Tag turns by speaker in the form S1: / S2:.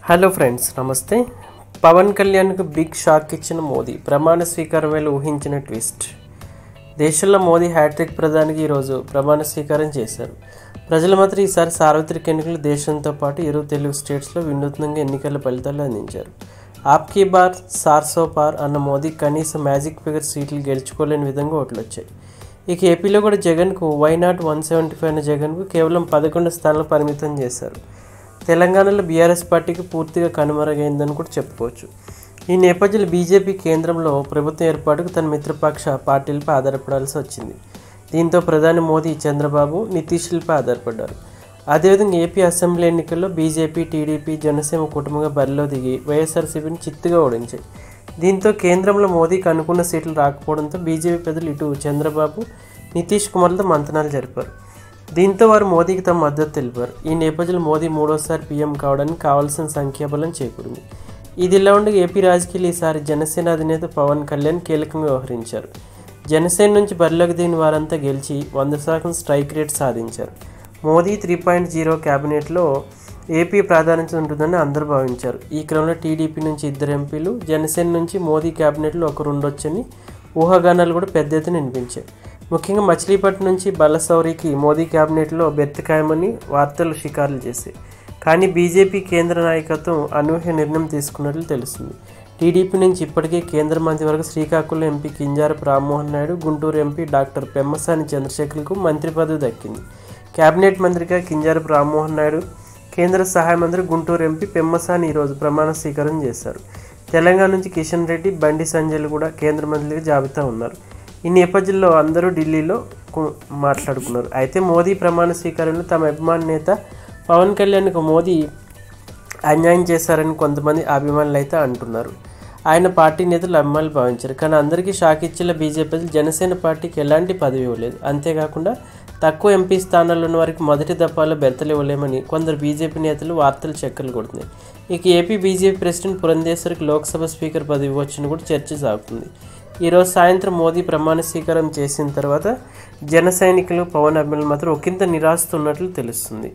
S1: Hello friends, నమస్తే. పవన్ కళ్యాణ్కు big shock ఇచ్చిన మోదీ. ప్రమాణ స్వీకారం వేళ ఊహించిన ట్విస్ట్. దేశంలో మోదీ హ్యాట్రిక్ ప్రధానికి ఈరోజు ప్రమాణ స్వీకారం చేశారు. ప్రజల మాత్రం ఈసారి సార్వత్రిక ఎన్నికలు దేశంతో పాటు ఇరు తెలుగు స్టేట్స్లో వినూత్నంగా ఎన్నికల ఫలితాలు అందించారు. ఆప్కీ బార్ సార్సో పార్ అన్న మోదీ కనీసం మ్యాజిక్ ఫిగర్ సీట్లు గెలుచుకోలేని విధంగా ఓట్లు వచ్చాయి. ఇక ఏపీలో కూడా జగన్కు వైనాట్ 175 అన్న జగన్కు కేవలం 11 స్థానాలు పరిమితం చేశారు. తెలంగాణలో బీఆర్ఎస్ పార్టీకి పూర్తిగా కనుమరుగైందని కూడా చెప్పుకోవచ్చు. ఈ నేపథ్యంలో బీజేపీ కేంద్రంలో ప్రభుత్వం ఏర్పాటుకు తన మిత్రపక్ష పార్టీలపై ఆధారపడాల్సి వచ్చింది. దీంతో ప్రధాని మోదీ చంద్రబాబు, నితీష్లపై ఆధారపడ్డారు. అదేవిధంగా ఏపీ అసెంబ్లీ ఎన్నికల్లో బీజేపీ, టీడీపీ, జనసేన కుటుంబంగా బరిలో దిగి వైఎస్ఆర్సీపీని చిత్తుగా ఓడించాయి. దీంతో కేంద్రంలో మోదీకి అనుకున్న సీట్లు రాకపోవడంతో బీజేపీ పెద్దలు ఇటు చంద్రబాబు, నితీష్ కుమార్లతో మంతనాలు జరిపారు. దీంతో వారు మోదీకి తమ మద్దతు తెలిపారు. ఈ నేపథ్యంలో మోదీ మూడోసారి పీఎం కావడానికి కావాల్సిన సంఖ్యాబలం చేకూరింది. ఇదిలా ఉండగా ఏపీ రాజకీయాలు ఈసారి జనసేన అధినేత పవన్ కళ్యాణ్ కీలకంగా వ్యవహరించారు. జనసేన నుంచి బరిలోకి దిగిన వారంతా గెలిచి 100% స్ట్రైక్ రేట్ సాధించారు. మోదీ 3.0 క్యాబినెట్లో ఏపీ ప్రాధాన్యత ఉంటుందని అందరూ భావించారు. ఈ క్రమంలో టీడీపీ నుంచి 2 ఎంపీలు, జనసేన నుంచి మోదీ క్యాబినెట్లో ఒకరు ఉండొచ్చని ఊహాగానాలు కూడా పెద్ద ఎత్తున వినిపించాయి. ముఖ్యంగా మచిలీపట్నం నుంచి బల్లసౌరికి మోదీ క్యాబినెట్లో బెర్త్ ఖాయమని వార్తలు షికారులు చేశాయి. కానీ బీజేపీ కేంద్ర నాయకత్వం అనూహ్య నిర్ణయం తీసుకున్నట్లు తెలుస్తుంది. టీడీపీ నుంచి ఇప్పటికే కేంద్ర మంత్రివర్గ Srikakulam MP Kinjarapu Rammohan Naidu, Guntur MP doctor Pemmasani చంద్రశేఖర్కు మంత్రి పదవి దక్కింది. కేబినెట్ మంత్రిగా కింజారపు రామ్మోహన్ నాయుడు, కేంద్ర సహాయ మంత్రి గుంటూరు ఎంపీ పెమ్మసాని ఈరోజు ప్రమాణ స్వీకారం చేశారు. తెలంగాణ నుంచి కిషన్ రెడ్డి, బండి సంజయ్లు కూడా కేంద్ర మంత్రులుగా జాబితా ఉన్నారు. ఈ నేపథ్యంలో అందరూ ఢిల్లీలో మాట్లాడుకున్నారు. అయితే మోదీ ప్రమాణ స్వీకారంలో తమ అభిమాన నేత పవన్ కళ్యాణ్కు మోదీ అన్యాయం చేశారని కొంతమంది అభిమానులు అయితే అంటున్నారు. ఆయన పార్టీ నేతలు అభిమానులు భావించారు. కానీ అందరికీ షాక్ ఇచ్చేలా బీజేపీ జనసేన పార్టీకి ఎలాంటి పదవి ఇవ్వలేదు. అంతేకాకుండా తక్కువ ఎంపీ స్థానాల్లో ఉన్న వారికి మొదటి దఫాలో బెర్తలు ఇవ్వలేమని కొందరు బీజేపీ నేతలు వార్తలు చక్కర్లు కొడుతున్నాయి. ఇక ఏపీ బీజేపీ ప్రెసిడెంట్ పురంధేశ్వరికి లోక్సభ స్పీకర్ పదవి ఇవ్వచ్చని కూడా చర్చ సాగుతుంది. ఈరోజు సాయంత్రం మోదీ ప్రమాణ స్వీకారం చేసిన తర్వాత జన సైనికులు, పవన్ అభిమానులు మాత్రం ఒకంత నిరాశతో ఉన్నట్లు తెలుస్తుంది.